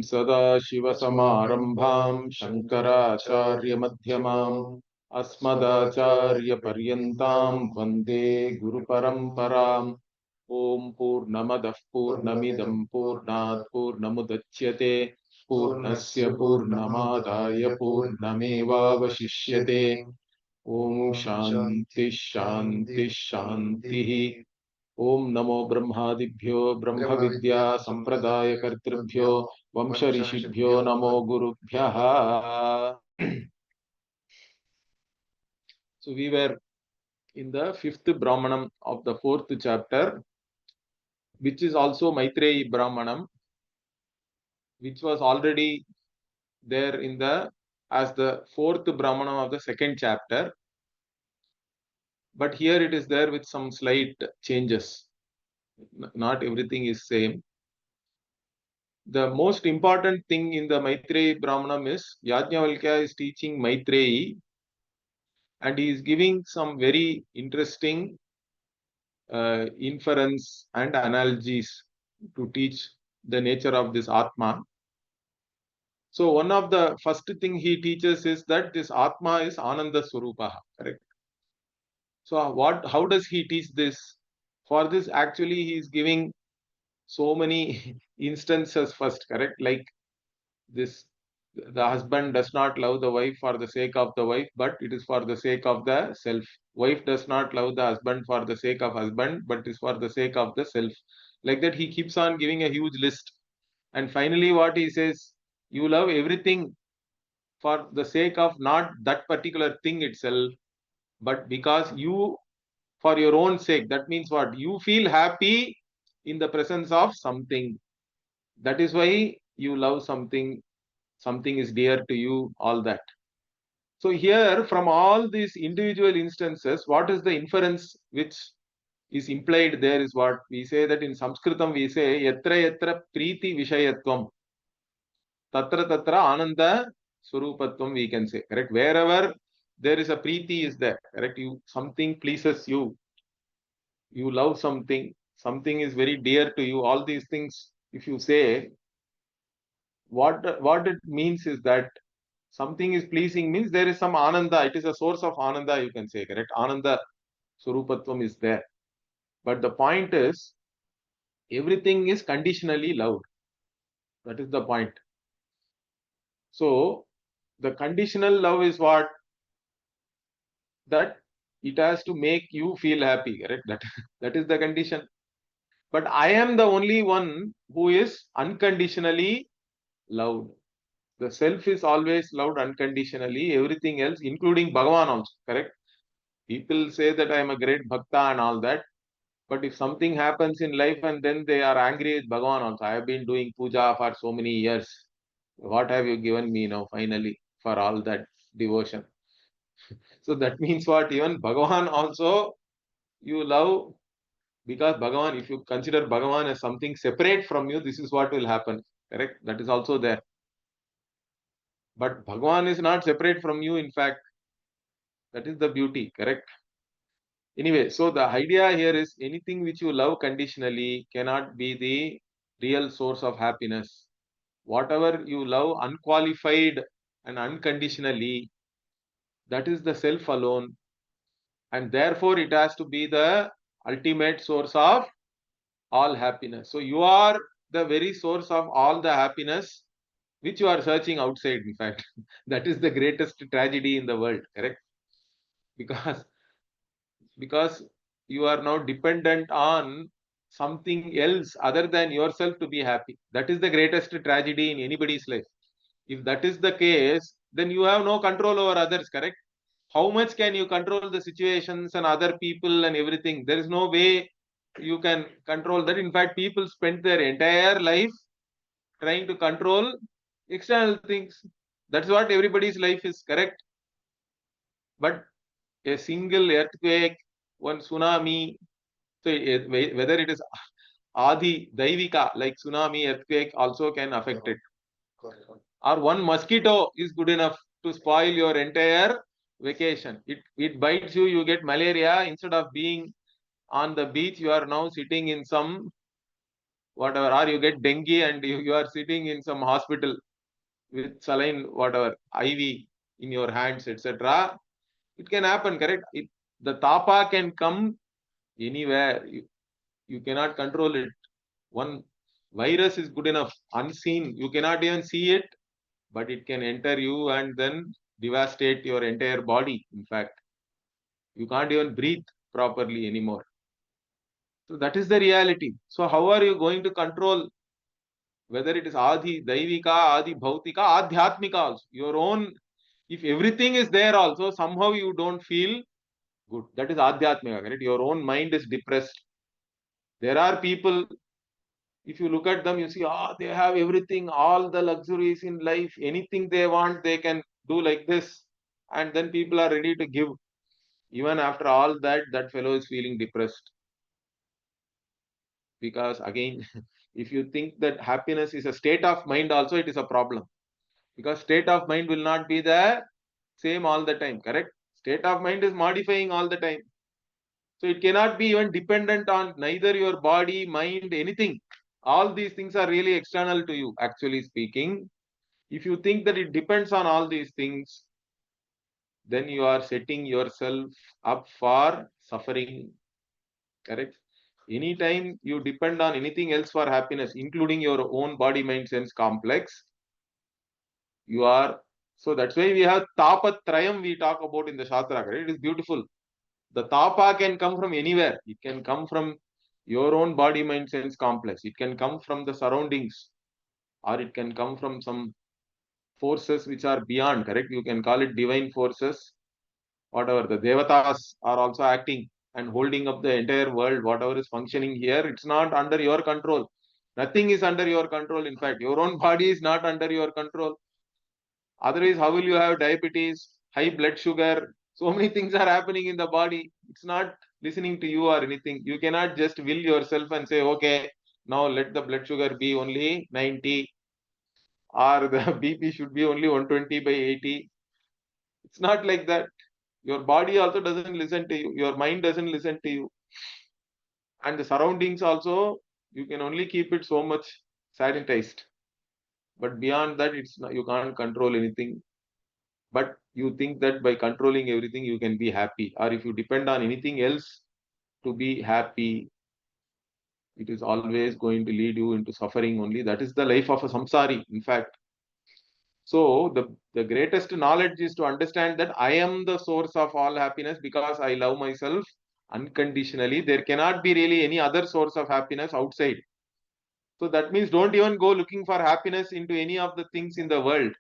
Sadashivasamarambham Shankaracharya-madhyamam Asmadacharya-paryantam Vande Guru-paramparam. Om Purnamadah Purnamidam Purnat Purnamudachyate Purnasya Purnamadaya Purnamevavashishyate. Om Shanti Shanti Shanti. Om Namo Brahmadibhyo Brahma Vidya Sampradaya Kartribhyo Vamsharishibhyo Namo Gurubhyaha. So we were in the fifth Brahmanam of the fourth chapter, which is also Maitreyi Brahmanam, which was already there in the as the fourth Brahmanam of the second chapter. But here it is there with some slight changes. Not everything is same. The most important thing in the Maitreyi Brahmanam is Yajnavalkya is teaching Maitreyi, and he is giving some very interesting inference and analogies to teach the nature of this Atma. So one of the first thing he teaches is that this Atma is Ananda Swarupaha, correct? So how does he teach this? For this, actually, he is giving so many instances first, correct? Like this, the husband does not love the wife for the sake of the wife, but it is for the sake of the self. Wife does not love the husband for the sake of husband, but it is for the sake of the self. Like that, he keeps on giving a huge list. And finally, what he says, you love everything for the sake of not that particular thing itself, but because you, for your own sake, that means what? You feel happy in the presence of something. That is why you love something, something is dear to you, all that. So here, from all these individual instances, what is the inference which is implied there is what we say that in Sanskritam we say, yatra yatra priti vishayatvam, tatra tatra ananda surupatvam, we can say, correct? Wherever there is a priti is there, correct? You, something pleases you, you love something, something is very dear to you, all these things, if you say, what it means is that something is pleasing means there is some ananda, it is a source of ananda, you can say, correct? Ananda Surupatvam is there. But the point is, everything is conditionally loved. That is the point. So, the conditional love is what? That it has to make you feel happy, correct? That is the condition. But I am the only one who is unconditionally loved. The self is always loved unconditionally, everything else, including Bhagavan also, correct? People say that I am a great bhakta and all that, but if something happens in life and then they are angry with Bhagavan also, I have been doing puja for so many years. What have you given me now finally for all that devotion? So that means what? Even Bhagavan also you love, because Bhagavan, if you consider Bhagavan as something separate from you, this is what will happen, correct? That is also there. But Bhagavan is not separate from you, in fact. That is the beauty, correct? Anyway, so the idea here is anything which you love conditionally cannot be the real source of happiness. Whatever you love unqualified and unconditionally, that is the self alone. And therefore, it has to be the ultimate source of all happiness. So you are the very source of all the happiness which you are searching outside, in fact. That is the greatest tragedy in the world, correct? Because you are now dependent on something else other than yourself to be happy. That is the greatest tragedy in anybody's life. If that is the case, then you have no control over others, correct? How much can you control the situations and other people and everything? There is no way you can control that. In fact, people spend their entire life trying to control external things. That's what everybody's life is, correct? But a single earthquake, one tsunami, so whether it is Adi Daivika, like tsunami, earthquake, also can affect it. Or one mosquito is good enough to spoil your entire vacation. It bites you, you get malaria. Instead of being on the beach, you are now sitting in some whatever, or you get dengue and you are sitting in some hospital with saline, whatever, IV in your hands, etc. It can happen, correct? The tapa can come anywhere. You cannot control it. One virus is good enough, unseen. You cannot even see it, but it can enter you and then devastate your entire body. In fact, you can't even breathe properly anymore. So that is the reality. So how are you going to control whether it is Adi Daivika, Adi Bhautika, Adhyatmika also? Your own, if everything is there also, somehow you don't feel good. That is Adhyatmika, correct? Your own mind is depressed. There are people, if you look at them, you see, they have everything, all the luxuries in life, anything they want, they can do like this. And then people are ready to give. Even after all that, that fellow is feeling depressed. Because again, if you think that happiness is a state of mind, also it is a problem. Because state of mind will not be the same all the time, correct? State of mind is modifying all the time. So it cannot be even dependent on neither your body, mind, anything. All these things are really external to you, actually speaking. If you think that it depends on all these things, then you are setting yourself up for suffering, correct? Anytime you depend on anything else for happiness, including your own body, mind, sense complex, you are. So that's why we have tapatrayam we talk about in the Shastra, correct? It is beautiful. The tapa can come from anywhere. It can come from your own body, mind, sense complex. It can come from the surroundings, or it can come from some forces which are beyond, correct? You can call it divine forces, whatever. The devatas are also acting and holding up the entire world, whatever is functioning here. It's not under your control. Nothing is under your control. In fact, your own body is not under your control. Otherwise, how will you have diabetes, high blood sugar? So many things are happening in the body. It's not listening to you or anything. You cannot just will yourself and say, okay, now let the blood sugar be only 90 or the BP should be only 120 by 80. It's not like that. Your body also doesn't listen to you. Your mind doesn't listen to you. And the surroundings also, you can only keep it so much sanitized. But beyond that, it's not, you can't control anything. But you think that by controlling everything, you can be happy. Or if you depend on anything else to be happy, it is always going to lead you into suffering only. That is the life of a samsari, in fact. So the greatest knowledge is to understand that I am the source of all happiness because I love myself unconditionally. There cannot be really any other source of happiness outside. So that means don't even go looking for happiness into any of the things in the world.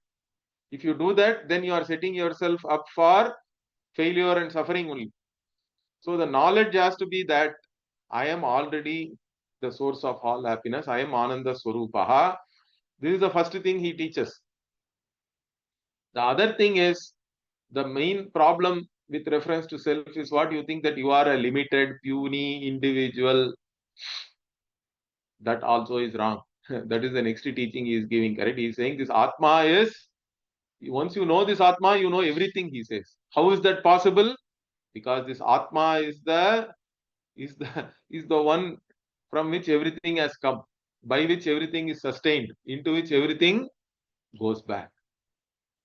If you do that, then you are setting yourself up for failure and suffering only. So the knowledge has to be that I am already the source of all happiness. I am Ananda Swarupaha. This is the first thing he teaches. The other thing is the main problem with reference to self is what you think that you are a limited, puny individual. That also is wrong. That is the next teaching he is giving, correct? He is saying this Atma is, once you know this Atma, you know everything, he says. How is that possible? Because this Atma is the one from which everything has come, by which everything is sustained, into which everything goes back.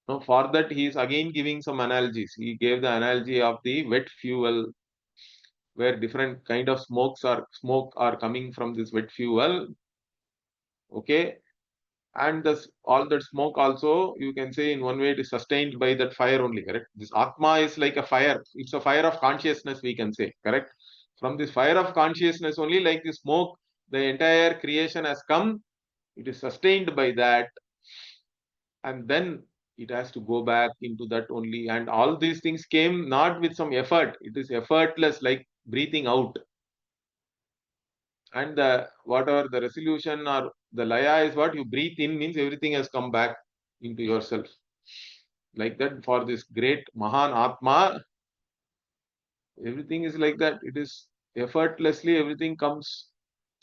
Now, for that, he is again giving some analogies. He gave the analogy of the wet fuel, where different kind of smoke are coming from this wet fuel. Okay, and this all that smoke also, you can say in one way it is sustained by that fire only, correct? This Atma is like a fire. It's a fire of consciousness, we can say, correct? From this fire of consciousness only, like the smoke, the entire creation has come. It is sustained by that, and then it has to go back into that only. And all these things came not with some effort. It is effortless, like breathing out. And the whatever the resolution or the laya is, what you breathe in means everything has come back into yourself. Like that, for this great Mahan Atma, everything is like that. It is effortlessly, everything comes.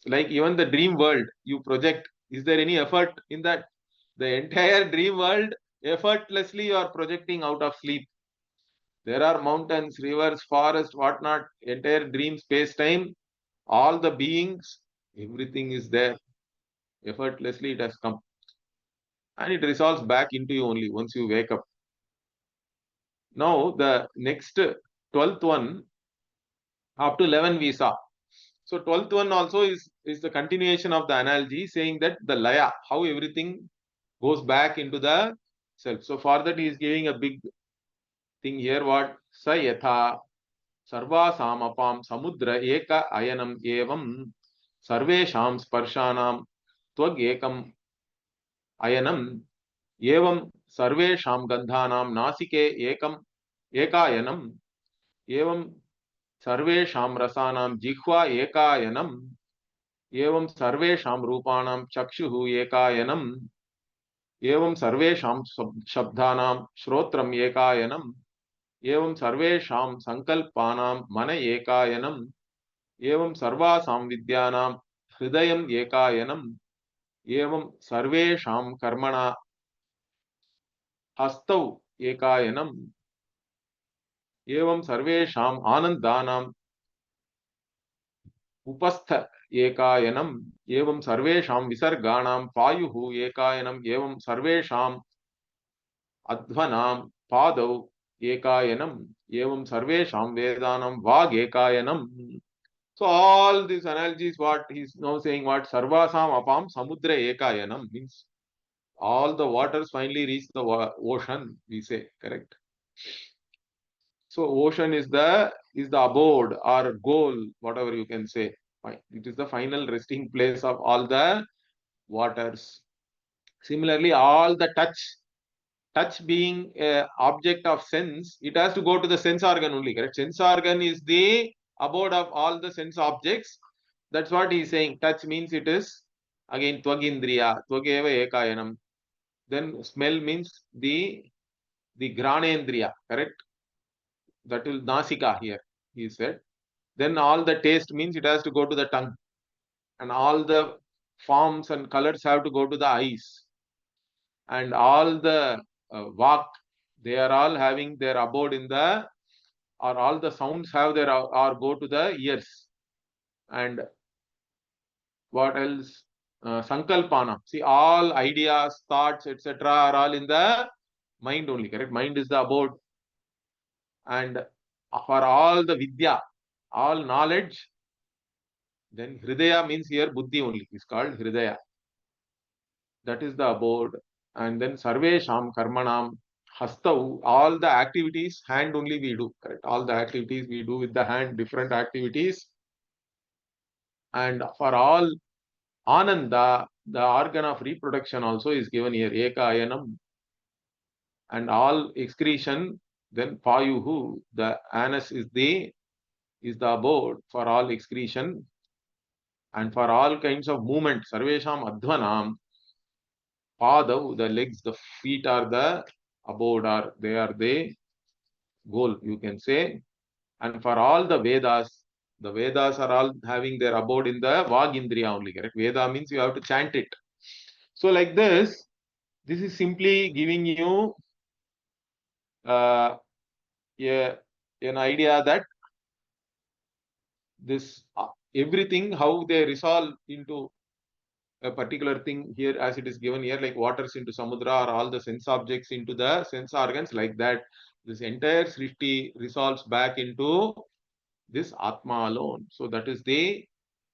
Like even the dream world you project, is there any effort in that? The entire dream world, effortlessly you are projecting out of sleep. There are mountains, rivers, forests, whatnot, entire dream space time, all the beings, everything is there. Effortlessly it has come. And it resolves back into you only once you wake up. Now the next 12th one, up to 11 we saw. So 12th one also is the continuation of the analogy, saying that the laya, how everything goes back into the self. So for that he is giving a big thing here. What? Sa yatha sarvasam apam samudra eka ayanam evam sarvesham sparshanam tvag ekam ayanam evam sarvesham gandhanam nasike ekam ekayanam evam सर्वेषां रसानां जिह्वा एकायनम् एवं सर्वेषां रूपाणां चक्षुः एकायनम् एवं सर्वेषां शब्दानां श्रोत्रम् एकायनम् एवं सर्वेषां संकल्पानां मन एकायनम् एवं सर्वासां विद्यानां हृदयम् एकायनम् एवं सर्वेषां कर्मणा हस्तौ एकायनम् एवं सर्वेषाम् आनन्दानां उपस्थ एकायनम् एवं सर्वेषां विसर्गाणां पायुः एकायनम् एवं सर्वेषाम् अध्वनां पादौ एकायनम् एवं सर्वेषां वेदानां वाग् एकायनम्. So all these analogies, what he is now saying, what sarvasam apam samudra ekayanam means all the waters finally reach the ocean, we say, correct? So ocean is the abode or goal, whatever you can say. It is the final resting place of all the waters. Similarly, all the touch being a object of sense, it has to go to the sense organ only, correct? Sense organ is the abode of all the sense objects. That's what he is saying. Touch means it is again tvagindriya, tvageva ekayanam. Then smell means the granendriya, correct? That will nasika here, he said. Then all the taste means it has to go to the tongue. And all the forms and colors have to go to the eyes. And all the vak, they are all having their abode in the, or all the sounds have their, or go to the ears. And what else? Sankalpana. See, all ideas, thoughts, etc. are all in the mind only, correct? Mind is the abode. And for all the vidya, all knowledge, then hridaya means here buddhi only, is called hridaya. That is the abode. And then sarvesham karmanam hastau, all the activities, hand only we do, correct? All the activities we do with the hand, different activities. And for all ananda, the organ of reproduction also is given here, eka ayanam. And all excretion, then payuhu, the anus is the abode for all excretion. And for all kinds of movement, sarvesham adhvanam, padav, the legs, the feet are the abode, or they are the goal, you can say. And for all the Vedas are all having their abode in the Vagindriya only, correct? Veda means you have to chant it. So like this is simply giving you uh, an idea that this everything, how they resolve into a particular thing here, as it is given here, like waters into samudra, or all the sense objects into the sense organs, like that. This entire srishti resolves back into this Atma alone. So that is the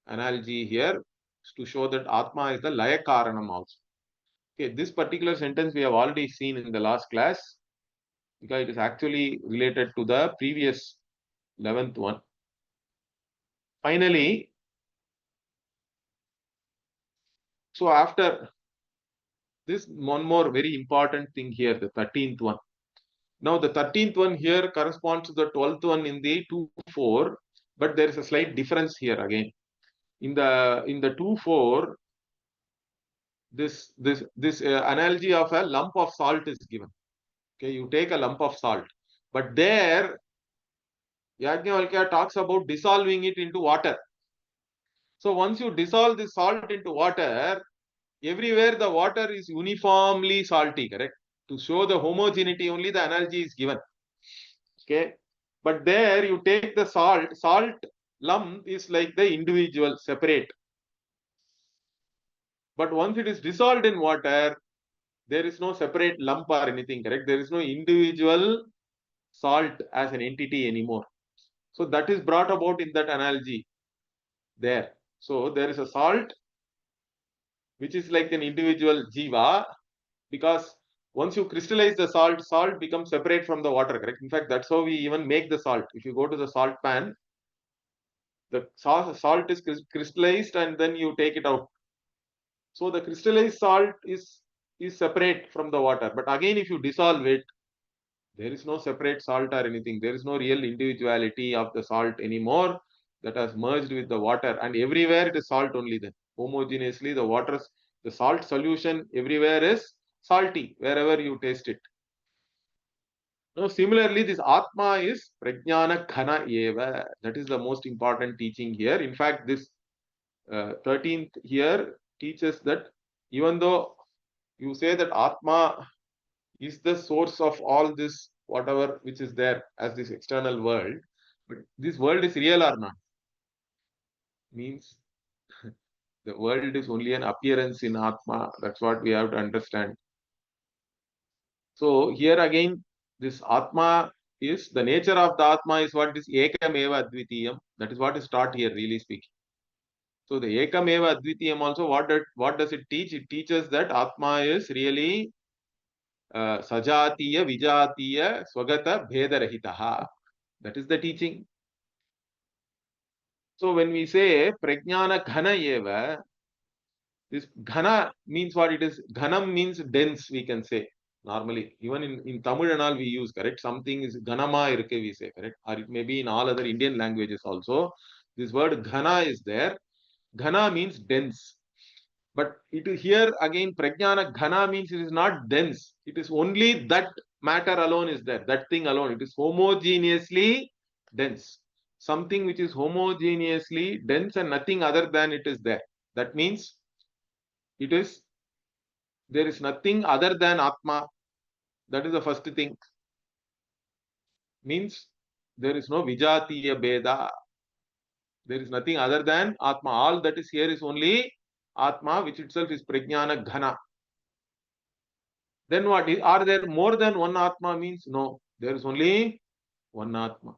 analogy here, to show that Atma is the Laya Karanam also. Okay, this particular sentence we have already seen in the last class, because it is actually related to the previous 11th one. Finally, so after this, one more very important thing here, the 13th one. Now the 13th one here corresponds to the 12th one in the 2-4, but there is a slight difference here again. In the 2-4, this analogy of a lump of salt is given. Okay, you take a lump of salt, but there Yajnavalkya talks about dissolving it into water. So once you dissolve the salt into water, everywhere the water is uniformly salty, correct? To show the homogeneity only the analogy is given. Okay, but there you take the salt lump is like the individual, separate. But once it is dissolved in water, there is no separate lump or anything, correct? There is no individual salt as an entity anymore. So that is brought about in that analogy there. So there is a salt which is like an individual jiva, because once you crystallize the salt, salt becomes separate from the water, correct? In fact, that's how we even make the salt. If you go to the salt pan, the salt is crystallized and then you take it out. So the crystallized salt is separate from the water. But again, if you dissolve it, there is no separate salt or anything. There is no real individuality of the salt anymore that has merged with the water. And everywhere it is salt only then. Homogeneously, the salt solution everywhere is salty wherever you taste it. Now, similarly, this Atma is Prajnana Ghana Eva. That is the most important teaching here. In fact, this 13th here teaches that even though you say that Atma is the source of all this, whatever which is there as this external world, but this world is real or not? Means the world is only an appearance in Atma. That's what we have to understand. So here again, this Atma is the nature of the Atma is what is Ekam Eva Advitiyam. That is what is taught here, really speaking. So the Ekam Eva Advitiyam also, what does it teach? It teaches that Atma is really Sajatiya, Vijatiya, Swagata, Bhedarahitaha. That is the teaching. So when we say Prajnana Ghana Eva, this Ghana means what it is. Ghanam means dense, we can say. Normally, even in Tamil and all we use, correct? Something is Ghanama irukke, we say, correct? Or it may be in all other Indian languages also. This word Ghana is there. Ghana means dense. But it is here again, Prajnana Ghana means it is not dense. It is only that matter alone is there. That thing alone. It is homogeneously dense. Something which is homogeneously dense and nothing other than it is there. That means it is, there is nothing other than Atma. That is the first thing. Means there is no Vijatiya Beda. There is nothing other than Atma. All that is here is only Atma, which itself is Prajnana Ghana. Then what is, are there more than one Atma? Means no, there is only one Atma.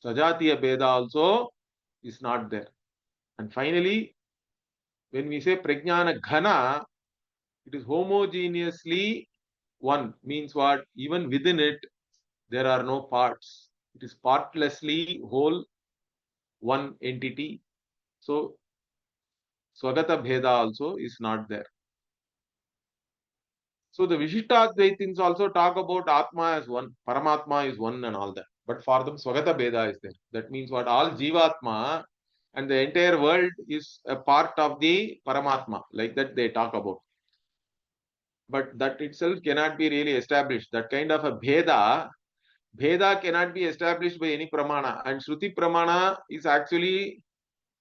Sajatiya Beda also is not there. And finally, when we say Prajnana Ghana, it is homogeneously one. Means what? Even within it, there are no parts. It is partlessly whole, one entity. So, Swagata Bheda also is not there. So the Vishishtadvaitins also talk about Atma as one, Paramatma is one and all that. But for them, Swagata Bheda is there. That means what? All Jivatma and the entire world is a part of the Paramatma. Like that they talk about. But that itself cannot be really established. That kind of a Bheda cannot be established by any Pramana. And Shruti Pramana is actually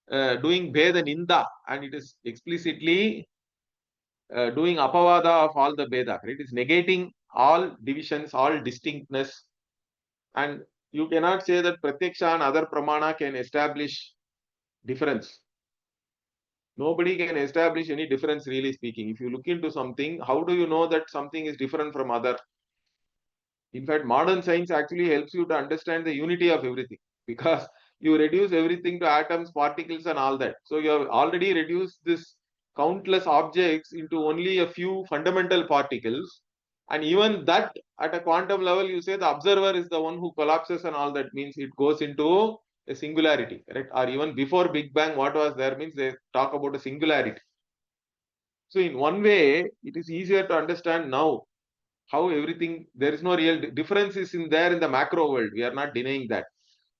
doing Bheda Ninda, and it is explicitly doing apavada of all the Vedas. It is negating all divisions, all distinctness. And you cannot say that Pratyaksha and other Pramana can establish difference. Nobody can establish any difference, really speaking. If you look into something, how do you know that something is different from other? In fact, modern science actually helps you to understand the unity of everything, because you reduce everything to atoms, particles, and all that. So you have already reduced this countless objects into only a few fundamental particles. And even that at a quantum level, you say the observer is the one who collapses and all that, means it goes into a singularity, correct? Or even before Big Bang, what was there means they talk about a singularity. So in one way, it is easier to understand now how everything, there is no real difference is in there in the macro world. We are not denying that.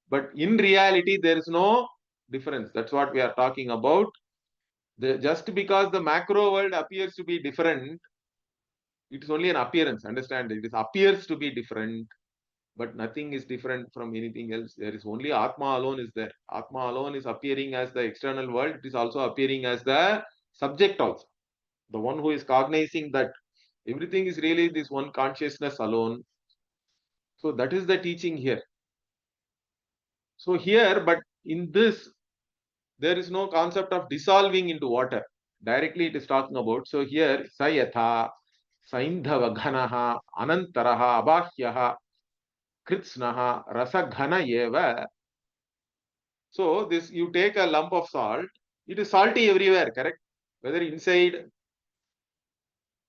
But in reality, there is no difference. That's what we are talking about. Just because the macro world appears to be different, it is only an appearance. Understand? It appears to be different, but nothing is different from anything else. There is only Atma alone is there. Atma alone is appearing as the external world. It is also appearing as the subject also. The one who is cognizing that everything is really this one consciousness alone. So that is the teaching here. So here, but in this, there is no concept of dissolving into water. Directly it is talking about. So here, Sayatha, Saindhava Ghanaha, Anantaraha, Abahyaha, Kritsnaha, Rasaghana Eva. So this, you take a lump of salt, it is salty everywhere, correct? Whether inside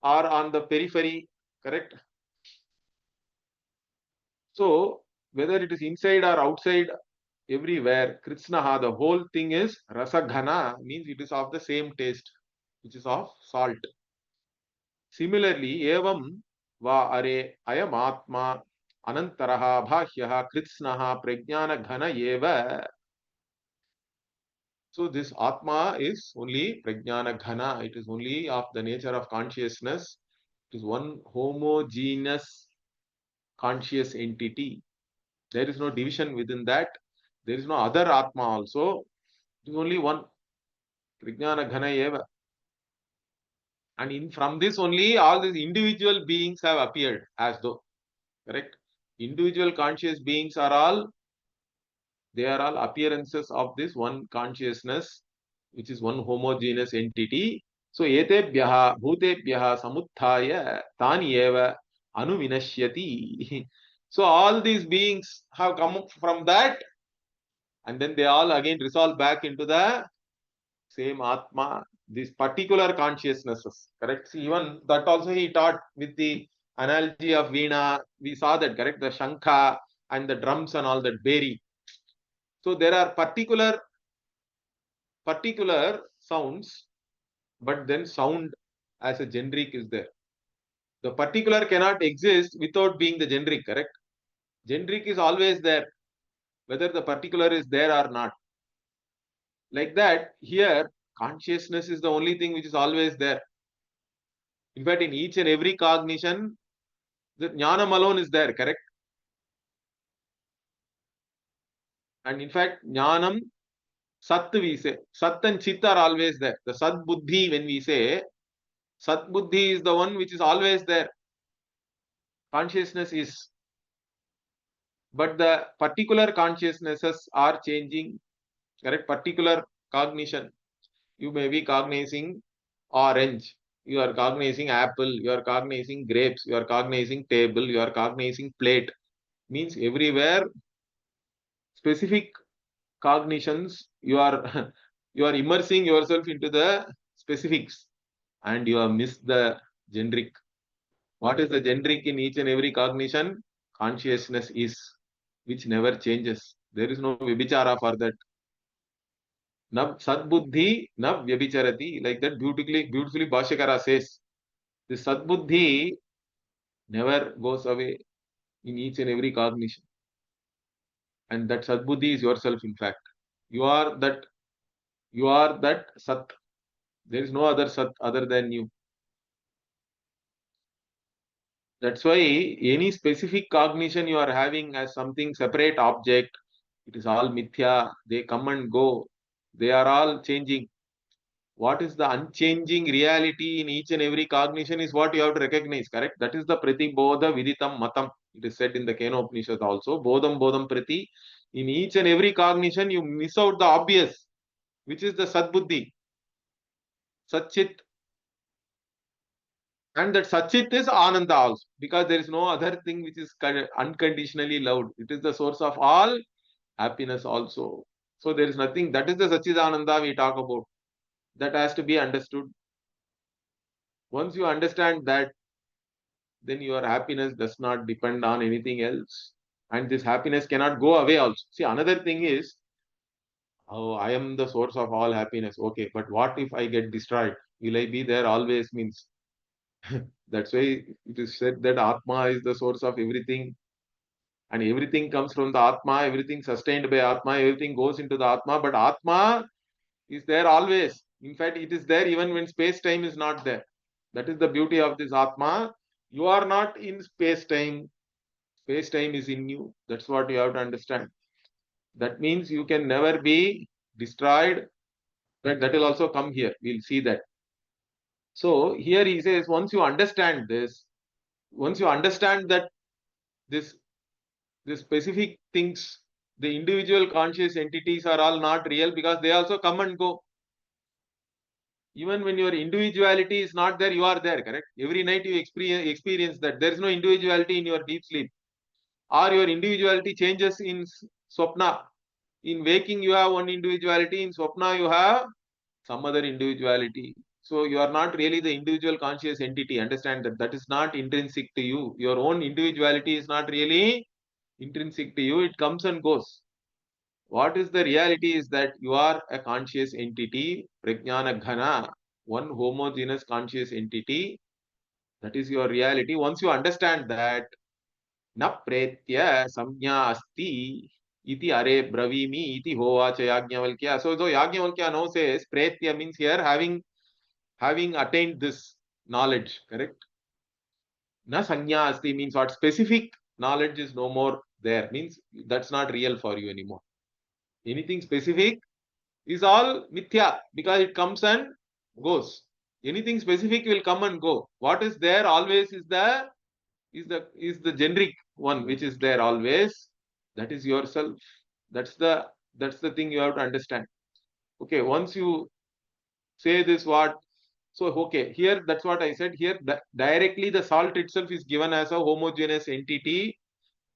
or on the periphery, correct? So whether it is inside or outside, everywhere, Kritsnaha, the whole thing is Rasaghana, means it is of the same taste, which is of salt. Similarly, evam va are ayam atma anantaraha bhashya kritsnaha prajnana ghana eva. So this atma is only prajnana ghana. It is only of the nature of consciousness. It is one homogeneous conscious entity. There is no division within that. There is no other atma also. It is only one prajnana ghana eva. And from this only all these individual beings have appeared as though. Correct? Individual conscious beings are all, they are all appearances of this one consciousness, which is one homogeneous entity. So, etebhyaha bhutebhyaha samutthaya tani eva anuvinashyati. So, all these beings have come from that, and then they all again resolve back into the same Atma, these particular consciousnesses. Correct? See, even that also he taught with the analogy of Veena. We saw that, correct? The Shankha and the drums and all that, Beri. So there are particular sounds, but then sound as a generic is there. The particular cannot exist without being the generic, correct? Generic is always there, whether the particular is there or not. Like that, here, consciousness is the only thing which is always there. In fact, in each and every cognition, the jnanam alone is there, correct? And in fact, jnanam, sat we say, sat and chit are always there. The sat buddhi, when we say, sat buddhi is the one which is always there. Consciousness is. But the particular consciousnesses are changing, correct? Particular cognition. You may be cognizing orange, you are cognizing apple, you are cognizing grapes, you are cognizing table, you are cognizing plate. Means everywhere specific cognitions, you are you are immersing yourself into the specifics, and you have missed the generic. What is the generic in each and every cognition? Consciousness is, which never changes. There is no vibichara for that. Nav sadbuddhi nav vyabicharati. Like that beautifully Bhashyakara says. The sadbuddhi never goes away in each and every cognition. And that sadbuddhi is yourself, in fact. You are that, you are that sat. There is no other sat other than you. That's why any specific cognition you are having as something separate object, it is all mithya. They come and go. They are all changing. What is the unchanging reality in each and every cognition is what you have to recognize, correct? That is the prati bodha viditam matam. It is said in the Kena Upanishad also. Bodham bodham prati. In each and every cognition, you miss out the obvious, which is the sadbuddhi, satchit. And that Sachit is Ananda also, because there is no other thing which is unconditionally loved. It is the source of all happiness also. So there is nothing, that is the Sachidananda we talk about. That has to be understood. Once you understand that, then your happiness does not depend on anything else. And this happiness cannot go away also. See, another thing is, oh, I am the source of all happiness. Okay, but what if I get destroyed? Will I be there always? Means that's why it is said that Atma is the source of everything, and everything comes from the Atma, everything sustained by Atma, everything goes into the Atma, but Atma is there always. In fact, it is there even when space time is not there. That is the beauty of this Atma. You are not in space time is in you. That's what you have to understand. That means you can never be destroyed. But that will also come here. We'll see that. So here he says, once you understand this, once you understand that this the specific things, the individual conscious entities are all not real, because they also come and go. Even when your individuality is not there, you are there, correct? Every night you experience that. There is no individuality in your deep sleep. Or your individuality changes in swapna. In waking, you have one individuality. In swapna, you have some other individuality. So you are not really the individual conscious entity. Understand that that is not intrinsic to you. Your own individuality is not really intrinsic to you. It comes and goes. What is the reality is that you are a conscious entity, prajnana ghana, one homogeneous conscious entity. That is your reality. Once you understand that, na pretya samnya asti iti are bravimi iti hovacha Yajnavalkya. So Yajnavalkya now says pretya means here having attained this knowledge, correct? Na sanya asti means what? Specific knowledge is no more there. Means that's not real for you anymore. Anything specific is all mithya because it comes and goes. Anything specific will come and go. What is there always is the generic one which is there always. That is yourself. That's the thing you have to understand. Okay, once you say this, what? So okay, here that's what I said. Here directly the salt itself is given as a homogeneous entity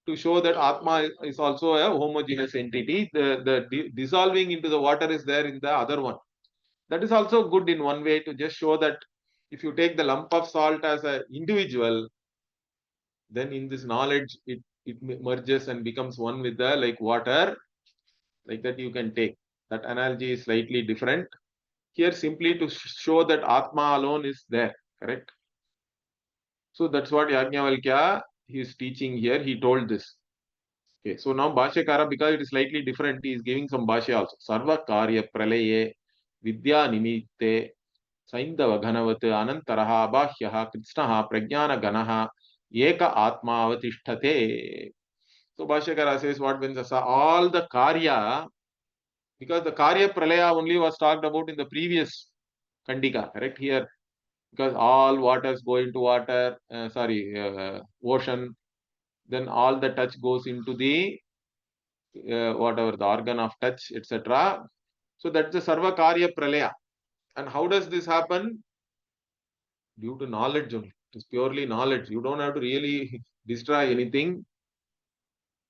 to show that Atma is also a homogeneous entity. The dissolving into the water is there in the other one. That is also good in one way to just show that if you take the lump of salt as an individual, then in this knowledge it merges and becomes one with the like water, like that you can take. That analogy is slightly different. Here simply to show that Atma alone is there, correct? So that's what Yajnavalkya he is teaching here. He told this. Okay, so now Bhashyakara, because it is slightly different, he is giving some Bhashya also. Sarva Karya Pralaye Vidya Nimitte Saindava Ghanavat Anantaraha Bhashyaha Krishnaha Prajnana Ganaha Eka Atma Avatishthate. So Bhashyakara says what when all the Karya, because the Karya Pralaya only was talked about in the previous Kandika, correct? Here, because all waters go into water, ocean, then all the touch goes into the whatever the organ of touch, etc. So that's the Sarva Karya Pralaya. And how does this happen? Due to knowledge only. It's purely knowledge. You don't have to really destroy anything.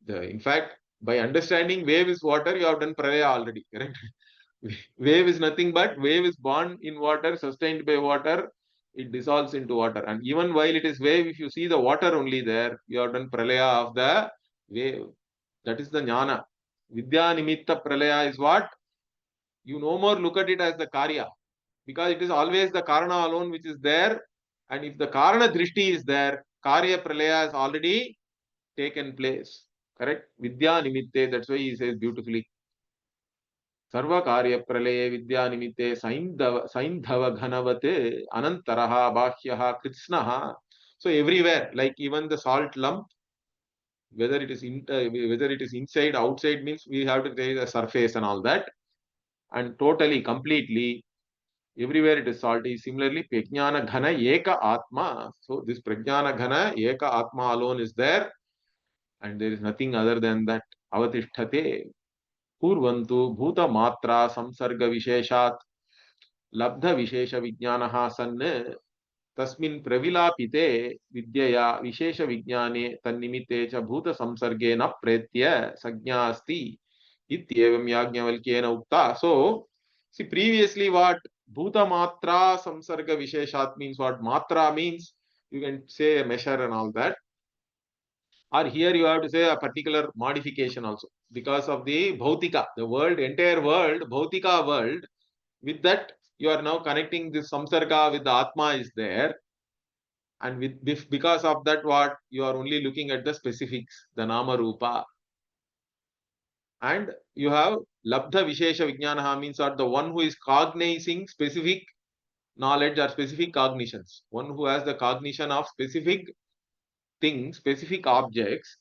In fact, by understanding wave is water, you have done Pralaya already, correct? Wave is nothing but wave is born in water, sustained by water, it dissolves into water. And even while it is wave, if you see the water only there, you have done Pralaya of the wave. That is the jnana. Vidya nimitta pralaya is what? You no more look at it as the karya, because it is always the karana alone which is there. And if the karana drishti is there, karya pralaya has already taken place. Correct? Vidya nimitte, that's why he says beautifully. Sarva karya pralaya vidya nimitte saindhava ghanavate anantaraha bhashyaha kritsnaha. So everywhere, like even the salt lump, whether it is inside, outside means we have to take the surface and all that, and totally, completely, everywhere it is salty. Similarly, prajnana ghana eka atma. So this prajnana ghana eka atma alone is there, and there is nothing other than that. Avatishthate purvantu bhuta matra samsarga visheshat labdha vishesha vijnanaha sanne तस्मिन् प्रविलापिते विद्यया विशेष विज्ञाने तन्निमित्ते च भूत संसर्गे न प्रेत्य संज्ञा अस्ति इत्येवं याज्ञवल्क्येन उक्ता. So see previously what bhuta matra samsarga visheshat means, what matra means, you can say a measure and all that, or here you have to say a particular modification also because of the bhautika, the world, entire world, bhautika world. With that you are now connecting this samsarga with the atma is there. And because of that, what you are only looking at the specifics, the nama rupa, and you have labdha vishesha vijnanaha means what, the one who is cognizing specific knowledge or specific cognitions, one who has the cognition of specific things, specific objects.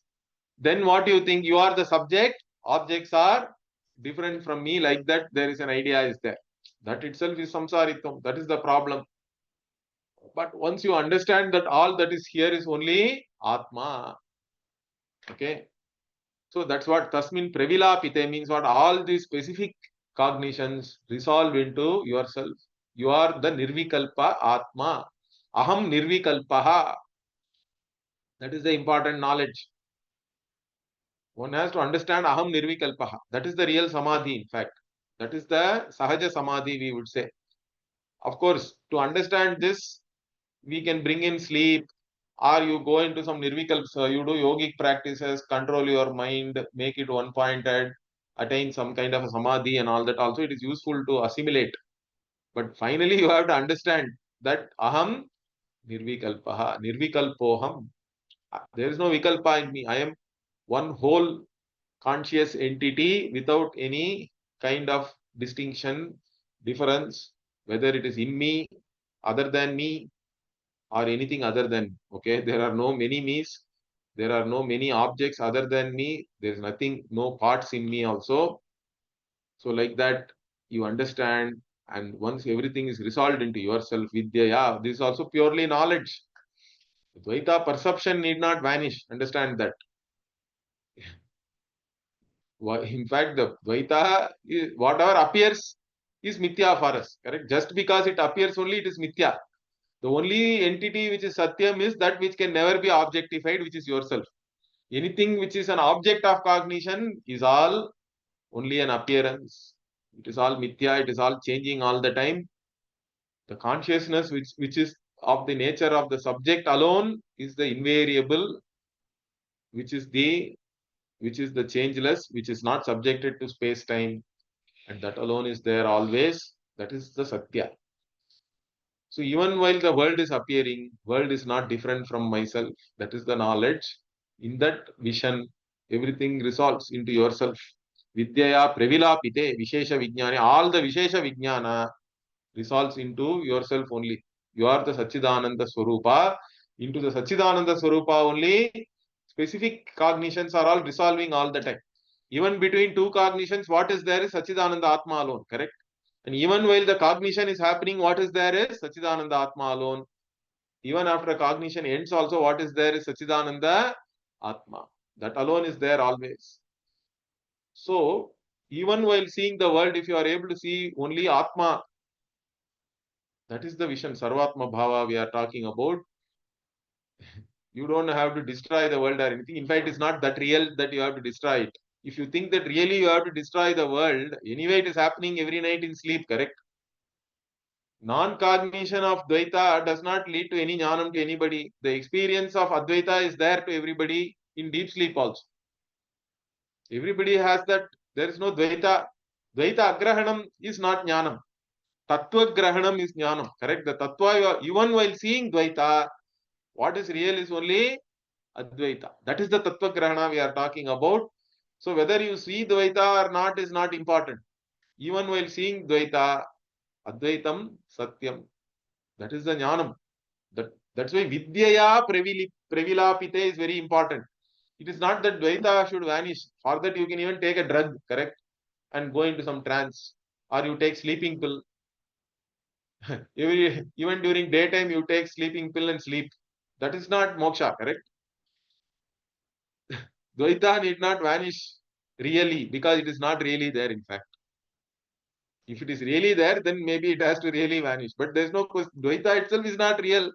Then what do you think? You are the subject, objects are different from me, like that there is an idea is there. That itself is samsaritam. That is the problem. But once you understand that all that is here is only atma, okay. So that's what tasmin previlapite means, what all these specific cognitions resolve into yourself. You are the Nirvikalpa Atma. Aham Nirvikalpaha. That is the important knowledge. One has to understand Aham Nirvikalpaha. That is the real Samadhi, in fact. That is the Sahaja Samadhi, we would say. Of course, to understand this, we can bring in sleep, or you go into some Nirvikalpa, you do yogic practices, control your mind, make it one pointed, attain some kind of a Samadhi and all that. Also, it is useful to assimilate. But finally, you have to understand that Aham Nirvikalpaha, Nirvikalpoham. There is no Vikalpa in me. I am one whole conscious entity without any kind of distinction, difference, whether it is in me, other than me, or anything other than. Okay, there are no many me's. There are no many objects other than me. There is nothing, no parts in me also. So, like that, you understand. And once everything is resolved into yourself, Vidya, yeah, this is also purely knowledge. Dvaita perception need not vanish. Understand that. In fact, the Dvaita, whatever appears is Mithya for us. Correct? Just because it appears only, it is Mithya. The only entity which is Satyam is that which can never be objectified, which is yourself. Anything which is an object of cognition is all only an appearance. It is all Mithya. It is all changing all the time. The consciousness which is of the nature of the subject alone is the invariable, which is the changeless, which is not subjected to space time, and that alone is there always. That is the Satya. So even while the world is appearing, world is not different from myself. That is the knowledge. In that vision, everything resolves into yourself. Vidyaya pravilapite vishesha vijnana. All the vishesha vijnana resolves into yourself only. You are the Sachidananda Swarupa. Into the Sachidananda Swarupa only, specific cognitions are all resolving all the time. Even between two cognitions, what is there is Sachidananda Atma alone, correct? And even while the cognition is happening, what is there is Sachidananda Atma alone. Even after cognition ends also, what is there is Sachidananda Atma. That alone is there always. So, even while seeing the world, if you are able to see only Atma, that is the vision, Sarvatma Bhava we are talking about. You don't have to destroy the world or anything. In fact, it's not that real that you have to destroy it. If you think that really you have to destroy the world, anyway, it is happening every night in sleep, correct? Non-cognition of Dvaita does not lead to any jnanam to anybody. The experience of Advaita is there to everybody in deep sleep also. Everybody has that. There is no Dvaita. Dvaita agrahanam is not jnanam. Tattva grahanam is jnanam. Correct? The tattva, even while seeing Dvaita, what is real is only Advaita. That is the tattva grahana we are talking about. So whether you see Dvaita or not is not important. Even while seeing Dvaita, Advaitam Satyam. That is the jnanam. That's why Vidyaya Pravilapite is very important. It is not that Dvaita should vanish. For that you can even take a drug, correct? And go into some trance. Or you take sleeping pill. Even during daytime you take sleeping pill and sleep. That is not moksha, correct? Dvaita need not vanish really because it is not really there in fact. If it is really there, then maybe it has to really vanish. But there is no question. Dvaita itself is not real.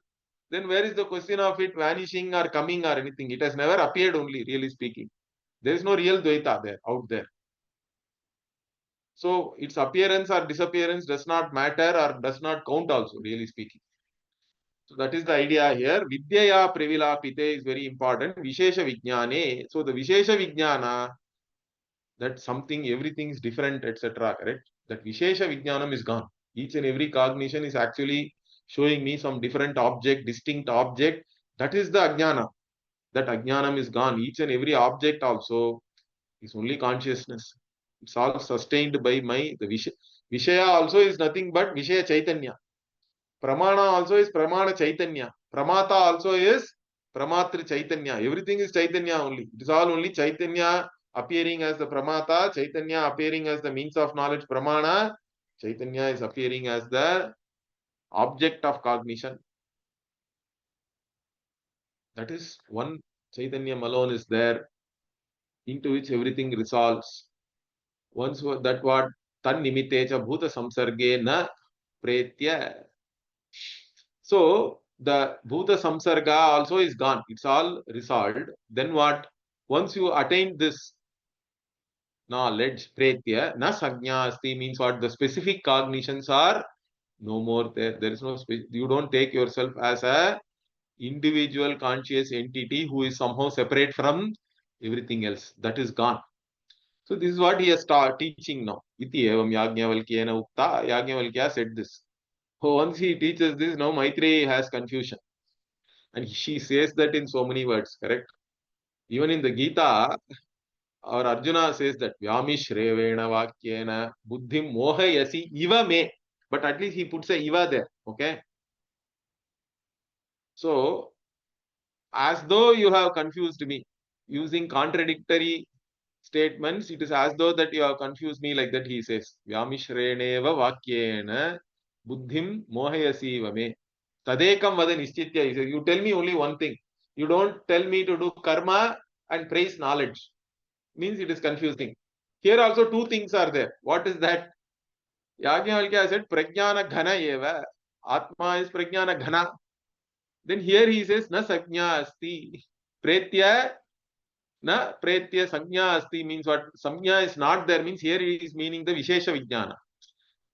Then where is the question of it vanishing or coming or anything? It has never appeared only, really speaking. There is no real Dvaita there, out there. So its appearance or disappearance does not matter or does not count also, really speaking. So that is the idea here. Vidyaya Pravilapite is very important. Vishesha Vijnane. So the Vishesha Vijnana, that something, everything is different, etc. Correct? That Vishesha Vijnanam is gone. Each and every cognition is actually showing me some different object, distinct object. That is the Ajnana. That Ajnanam is gone. Each and every object also is only consciousness. It's all sustained by the Vishaya also is nothing but Vishaya Chaitanya. Pramana also is Pramana Chaitanya. Pramata also is Pramatri Chaitanya. Everything is Chaitanya only. It is all only Chaitanya appearing as the Pramata, Chaitanya appearing as the means of knowledge Pramana, Chaitanya is appearing as the object of cognition. That is one Chaitanya alone is there, into which everything resolves. Once that what tan nimitecha bhuta samsarge na pretya. So the bhuta samsarga also is gone. It's all resolved. Then what? Once you attain this knowledge, pretya, na sagnya asti means what? The specific cognitions are no more there. There is no you don't take yourself as a individual conscious entity who is somehow separate from everything else. That is gone. So this is what he has started teaching now. Iti evam yajnavalkyena ukta. Yajnavalkya said this. So once he teaches this, now Maitreyi has confusion. And she says that in so many words, correct? Even in the Gita, our Arjuna says that Vyamishrevena Vakyena Buddhim Mohayasi Iva Me. But at least he puts a Iva there. Okay. So as though you have confused me using contradictory statements, it is as though that you have confused me, like that he says. Vyamishreneva Vakyena Buddhim Mohayasi Iva Me. Tadekam vada nischitya. He says, you tell me only one thing. You don't tell me to do karma and praise knowledge. Means it is confusing. Here also two things are there. What is that? Yajnavalkya said, Prajnana Ghana eva. Atma is Prajnana Ghana. Then here he says, Na Sagnya asti. Pretya, Na Pretya Sagnya asti means what? Sagnya is not there, means here he is meaning the Vishesha Vijnana.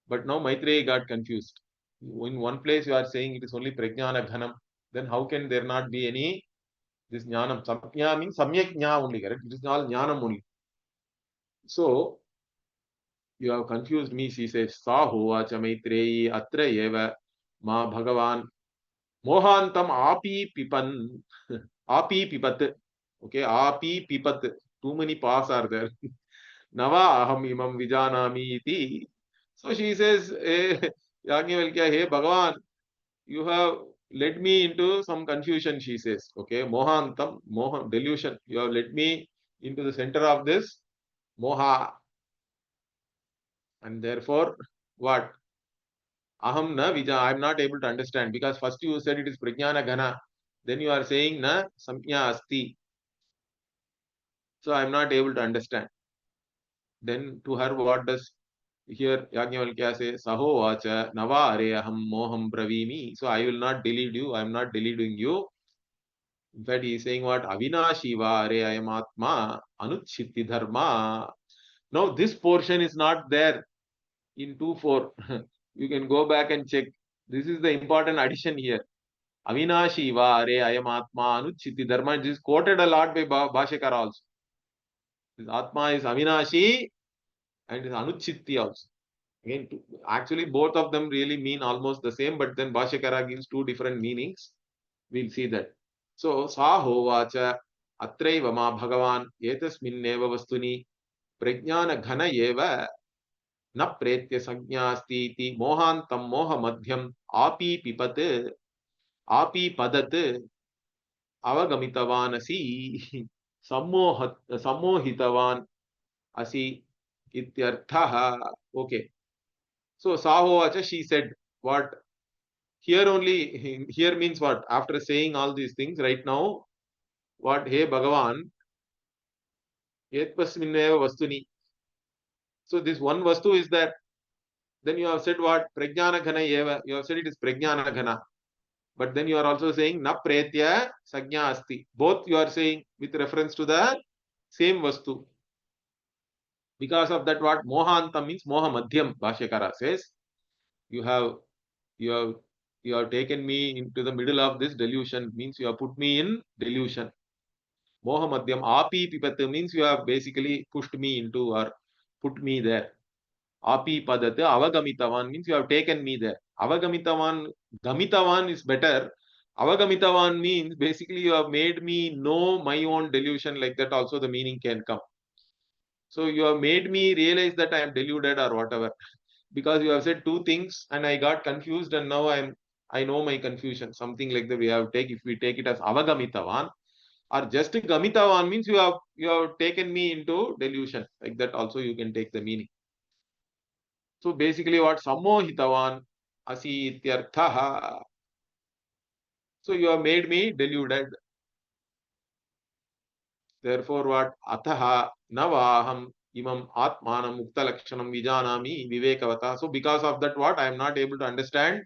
But now Maitreyi got confused. In one place you are saying it is only Prajnana Ghanam. Then how can there not be any this jnanam? Samya means samyak jna only, correct? It is all jnanam only. So you have confused me, she says. Saho vacha Maitreyi atra eva ma bhagavan mohantam api pipan api pipat. Okay, api pipat. Too many pas are there. Nava aham imam vijanami iti. So she says, Yajnavalkya, hey Bhagavan, you have led me into some confusion, she says. Okay, mohantam, moha, delusion. You have led me into the center of this moha. And therefore, what? Aham na vija, I am not able to understand, because first you said it is prajnana ghana. Then you are saying na samya asti. So I am not able to understand. Then to her, what does here Yajnavalkya say? Saho vacha nava are aham moham bravimi. So I will not delude you. I am not deluding you. In fact, he is saying what? Avinashi va are ayamatma anuchitti dharma. Now this portion is not there in 2.4. You can go back and check. This is the important addition here. Avinashi va are ayamatma anuchitti dharma. This is quoted a lot by Bhashyakara also. This Atma is Avinashi and is Anuchitti also. Again, actually both of them really mean almost the same, but then Bhashyakara gives two different meanings. We'll see that. So, sa hovacha atraiva ma bhagavan etasminneva vastuni prajnana ghana eva na pretya sagyasti iti mohantam moha madhyam api pipat api padat avagamitavan asi sammohitavan asi ityarthaha. Okay. So, sa hovacha, she said, what? Here only, here means what? After saying all these things, right now, what? Hey Bhagavan, etpasminneva vastuni. So this one vastu is there. Then you have said what? Prajnana ghana eva. You have said it is prajnana ghana. But then you are also saying na pretya sagnya asti. Both you are saying with reference to the same vastu. Because of that, what? Mohanta means moha madhyam. Bhashyakara says, you have you have you have taken me into the middle of this delusion, means you have put me in delusion. Moha madhyam api pipat means you have basically pushed me into or put me there. Api padat avagamitavan means you have taken me there. Gamitavan is better. Avagamitavan means basically you have made me know my own delusion, like that also the meaning can come. So you have made me realize that I am deluded or whatever. Because you have said two things and I got confused and now I know my confusion. Something like that we have take, if we take it as avagamitavan, or just gamitavan means you have taken me into delusion. Like that also you can take the meaning. So basically what? Sammohitavan asi ityarthaha. So you have made me deluded. Therefore what? Ataha navaham imam atmanam mukta lakshanam vijanami vivekavata. So because of that, what I am not able to understand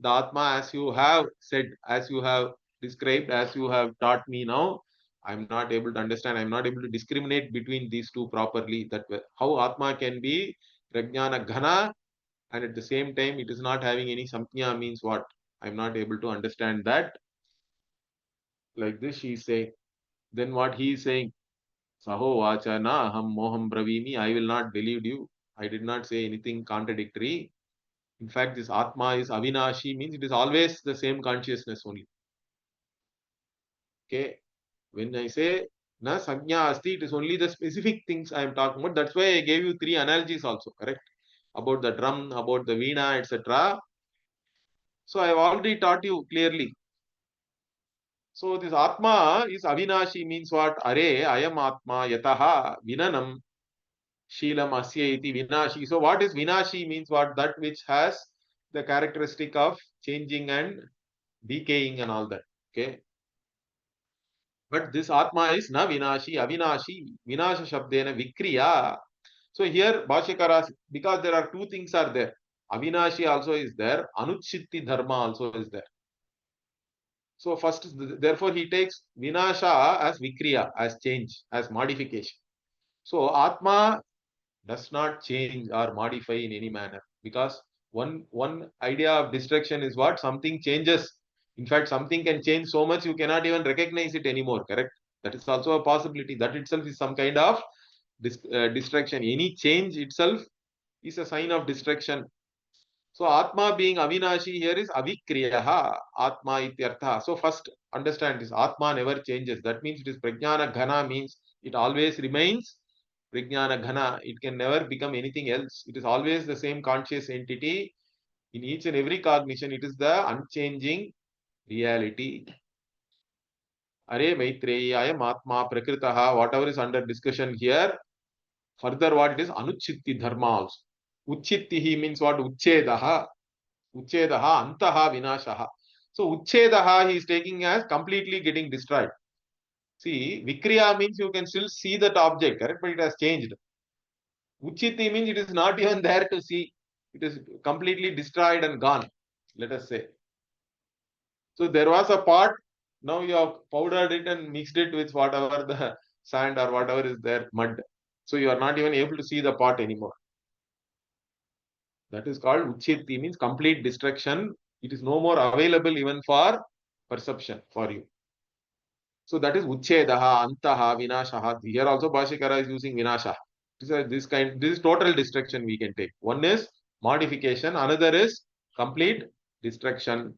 the Atma as you have said, as you have described, as you have taught me now. I am not able to understand. I am not able to discriminate between these two properly. That how Atma can be Prajnana Ghana, and at the same time it is not having any Samjna means what? I am not able to understand that. Like this, she is saying. Then what he is saying? Saho vacha na ham moham bravimi. I will not believe you. I did not say anything contradictory. In fact, this Atma is Avinashi, means it is always the same consciousness only. Okay. When I say na Sajna Asti, it is only the specific things I am talking about. That's why I gave you three analogies also, correct? About the drum, about the veena, etc. So I have already taught you clearly. So this Atma is Avinashi, means what? Are, I am Atma, yataha, vinanam, Sheelam Asya iti Vinashi. So what is Vinashi means what? That which has the characteristic of changing and decaying and all that. Okay. But this Atma is na Vinashi, Avinashi, Vinasha Shabdena Vikriya. So here Bhashyakara, because there are two things are there. Avinashi also is there, Anuchitti Dharma also is there. So first, therefore he takes Vinasha as Vikriya, as change, as modification. So Atma does not change or modify in any manner, because one idea of destruction is what? Something changes. In fact, something can change so much you cannot even recognize it anymore, correct? That is also a possibility. That itself is some kind of destruction. Any change itself is a sign of destruction. So Atma being Avinashi here is Avikriyaha, Atma ityartha. So first understand this, Atma never changes. That means it is Prajnana Ghana, means it always remains Prajnana Ghana. It can never become anything else. It is always the same conscious entity. In each and every cognition, it is the unchanging reality. Are Maitreyi, I am Atma Prakritaha, whatever is under discussion here. Further, what it is? Anuchitti Dharma also. Uchittihi means what? Uchchedaha. Uchchedaha, Antaha, Vinashaha. So Uchchedaha he is taking as completely getting destroyed. See, Vikriya means you can still see that object, correct? But it has changed. Uchiti means it is not even there to see. It is completely destroyed and gone, let us say. So there was a part, now you have powdered it and mixed it with whatever the sand or whatever is there, mud. So you are not even able to see the pot anymore. That is called Uchiti, means complete destruction. It is no more available even for perception for you. So that is Uchchedaha, Antaha, Vinashaha. Here also Bhashikara is using Vinasha. This is total destruction we can take. One is modification, another is complete destruction.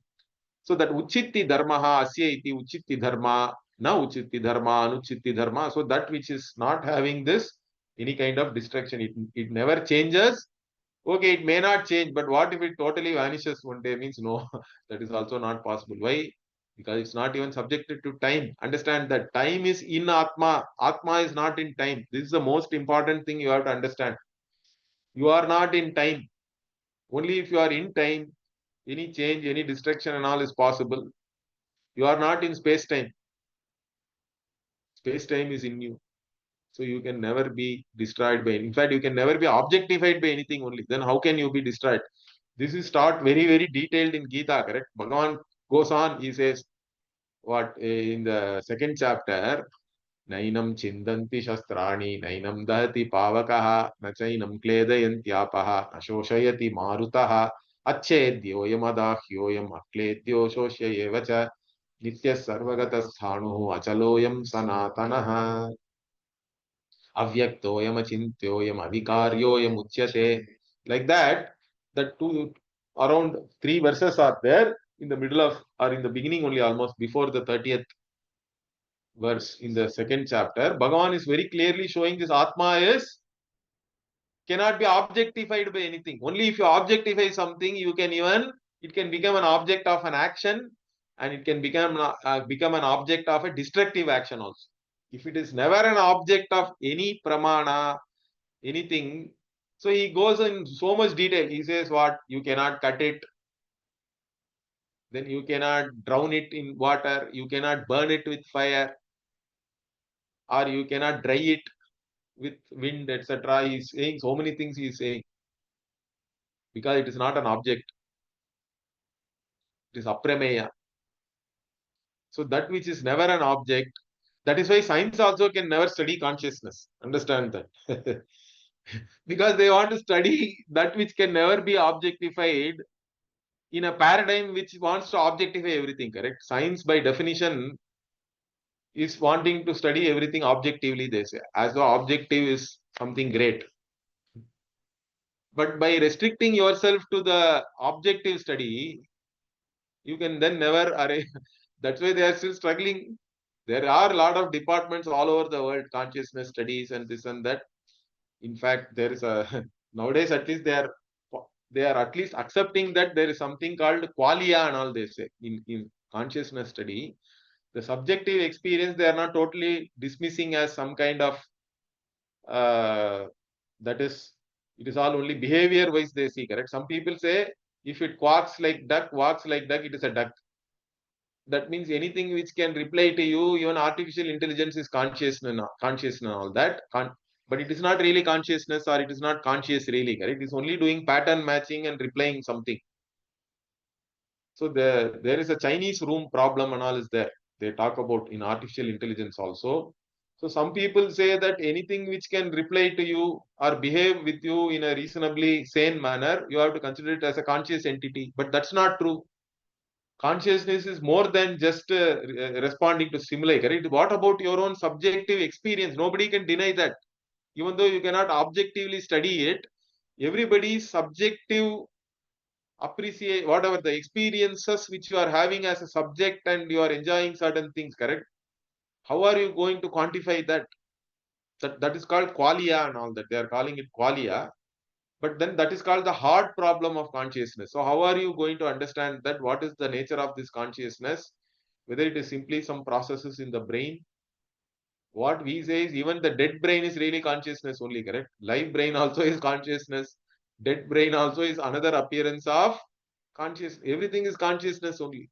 So that Uchitti Dharmaha, Asya iti Uchitti Dharma, na Uchitti Dharma, Anuchitti Dharma. So that which is not having this, any kind of destruction, it never changes. Okay, it may not change, but what if it totally vanishes one day? Means no, that is also not possible. Why? Because it's not even subjected to time. Understand that time is in Atma. Atma is not in time. This is the most important thing you have to understand. You are not in time. Only if you are in time, any change, any destruction and all is possible. You are not in space-time. Space-time is in you. So you can never be destroyed by, in fact, you can never be objectified by anything only. Then how can you be destroyed? This is taught very, very detailed in Gita, correct? Bhagavan goes on, he says, what in the second chapter, Nainam chindanti shastrani, Nainam dahati pavakaha, Nachainam kledayantyaapaha, Nashoshayati marutaha, Achedyoyam adahyoyam akledyo shoshayevacha, Nitya sarvagata sthanu achaloyam sanatanaha. Avyaktoyam achintyoyam avikaryoyam uchyate. Like that, that two around three verses are there in the middle of or in the beginning only, almost before the 30th verse in the second chapter. Bhagavan is very clearly showing this Atma is cannot be objectified by anything. Only if you objectify something, you can even it can become an object of an action, and it can become an object of a destructive action also. If it is never an object of any pramana, anything. So he goes in so much detail. He says what? You cannot cut it. Then you cannot drown it in water. You cannot burn it with fire. Or you cannot dry it. with wind, etc. He is saying so many things he is saying because it is not an object. It is aprameya. So that which is never an object, that is why science also can never study consciousness. Understand that? Because they want to study that which can never be objectified in a paradigm which wants to objectify everything, correct? Science by definition is wanting to study everything objectively, they say, as though objective is something great. But by restricting yourself to the objective study, you can then never array. That's why they are still struggling. There are a lot of departments all over the world, consciousness studies and this and that. In fact, there is a nowadays at least they are at least accepting that there is something called qualia and all they say in consciousness study. The subjective experience they are not totally dismissing as some kind of uh, that is it is all only behavior wise they see, correct? Some people say if it quacks like duck, walks like duck, it is a duck. That means anything which can reply to you, even artificial intelligence is conscious and all that. But it is not really consciousness or it is not conscious really, correct? It is only doing pattern matching and replying something. So there is a Chinese room problem and all is there. They talk about in artificial intelligence also. So some people say that anything which can reply to you or behave with you in a reasonably sane manner, you have to consider it as a conscious entity. But that's not true. Consciousness is more than just responding to stimuli, correct? What about your own subjective experience? Nobody can deny that. Even though you cannot objectively study it, everybody's subjective appreciate whatever the experiences which you are having as a subject and you are enjoying certain things, correct? How are you going to quantify that? That is called qualia and all that. They are calling it qualia. But then that is called the hard problem of consciousness. So how are you going to understand that? What is the nature of this consciousness? Whether it is simply some processes in the brain. What we say is even the dead brain is really consciousness only, correct? Live brain also is consciousness. Dead brain also is another appearance of conscious. Everything is consciousness only.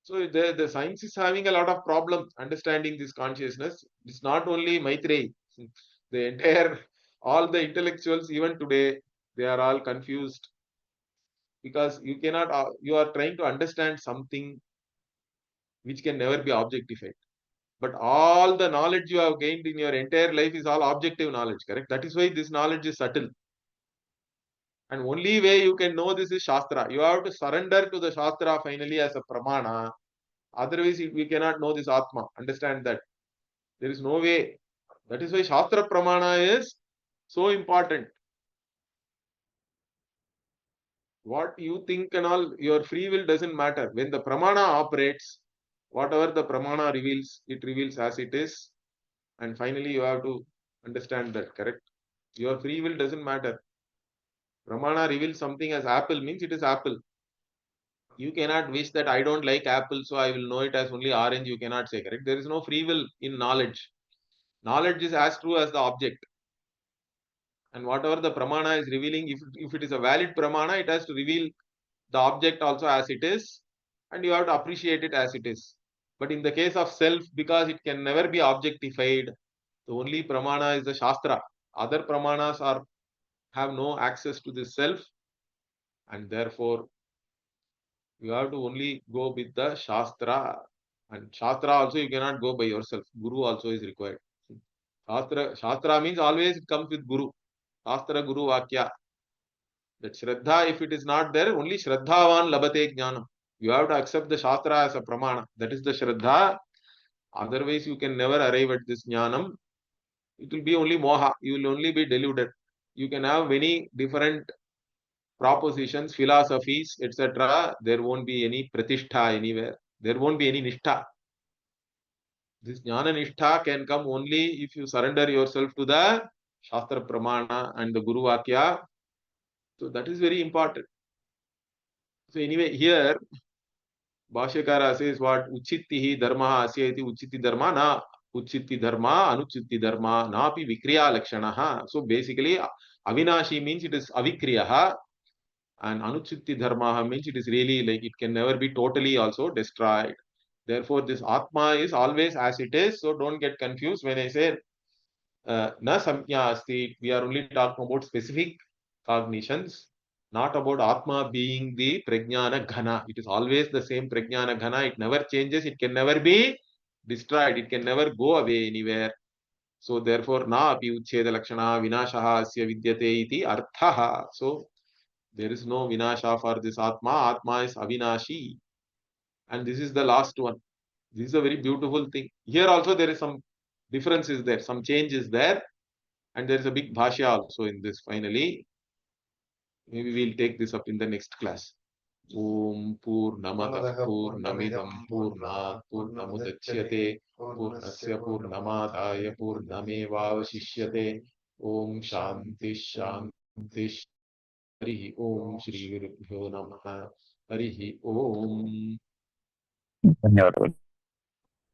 So the science is having a lot of problem understanding this consciousness. It's not only Maitreyi. The entire, all the intellectuals even today, they are all confused because you cannot, you are trying to understand something which can never be objectified. But all the knowledge you have gained in your entire life is all objective knowledge, correct? That is why this knowledge is subtle. And only way you can know this is Shastra. You have to surrender to the Shastra finally as a Pramana. Otherwise, we cannot know this Atma. Understand that. There is no way. That is why Shastra Pramana is so important. What you think and all, your free will doesn't matter. When the Pramana operates, whatever the Pramana reveals, it reveals as it is. And finally, you have to understand that, correct? Your free will doesn't matter. Pramana reveals something as apple means it is apple. You cannot wish that I don't like apple, so I will know it as only orange. You cannot say, correct? There is no free will in knowledge. Knowledge is as true as the object. And whatever the pramana is revealing, if it is a valid pramana, it has to reveal the object also as it is, and you have to appreciate it as it is. But in the case of self, because it can never be objectified, the only pramana is the Shastra. Other pramanas have no access to this self, and therefore you have to only go with the Shastra. And Shastra also you cannot go by yourself. Guru also is required. Shastra means always it comes with Guru. Shastra Guru Vakya. That Shraddha, if it is not there, only Shraddhavan Labate Jnanam. You have to accept the Shastra as a Pramana. That is the Shraddha. Otherwise, you can never arrive at this Jnanam. It will be only Moha. You will only be deluded. You can have many different propositions, philosophies, etc. There won't be any Pratishtha anywhere. There won't be any Nishtha. This Jnana Nishtha can come only if you surrender yourself to the Shastra Pramana and the Guru Vakya. So that is very important. So anyway, here Bhashyakara says what Uchittihi Dharma Asyati Uchitti Dharma na Uchitti Dharma Anuchitti Dharma Napi Vikriya Lakshanaha. So basically Avinashi means it is Avikriyaha and Anuchitti Dharma means it is really like it can never be totally also destroyed. Therefore, this Atma is always as it is. So don't get confused when I say na samya asti. We are only talking about specific cognitions, not about Atma being the prajnana ghana. It is always the same prajnana ghana. It never changes. It can never be destroyed. It can never go away anywhere. So therefore, na api uchcheda lakshana vinashaha asya vidyate iti arthaha. So there is no vinasha for this Atma. Atma is avinashi. And this is the last one. This is a very beautiful thing. Here also there is some difference is there, some change is there, and there is a big bhashya also in this finally. Maybe we'll take this up in the next class. Om Purnamadah Purnamidam Purnat Purnamudachyate Purnasya Purnamadaya Purnamevavashishyate Om Shanti Shanti Harihi Om Shri Gurubhyo Namaha Harihi Om. धन्यवाद।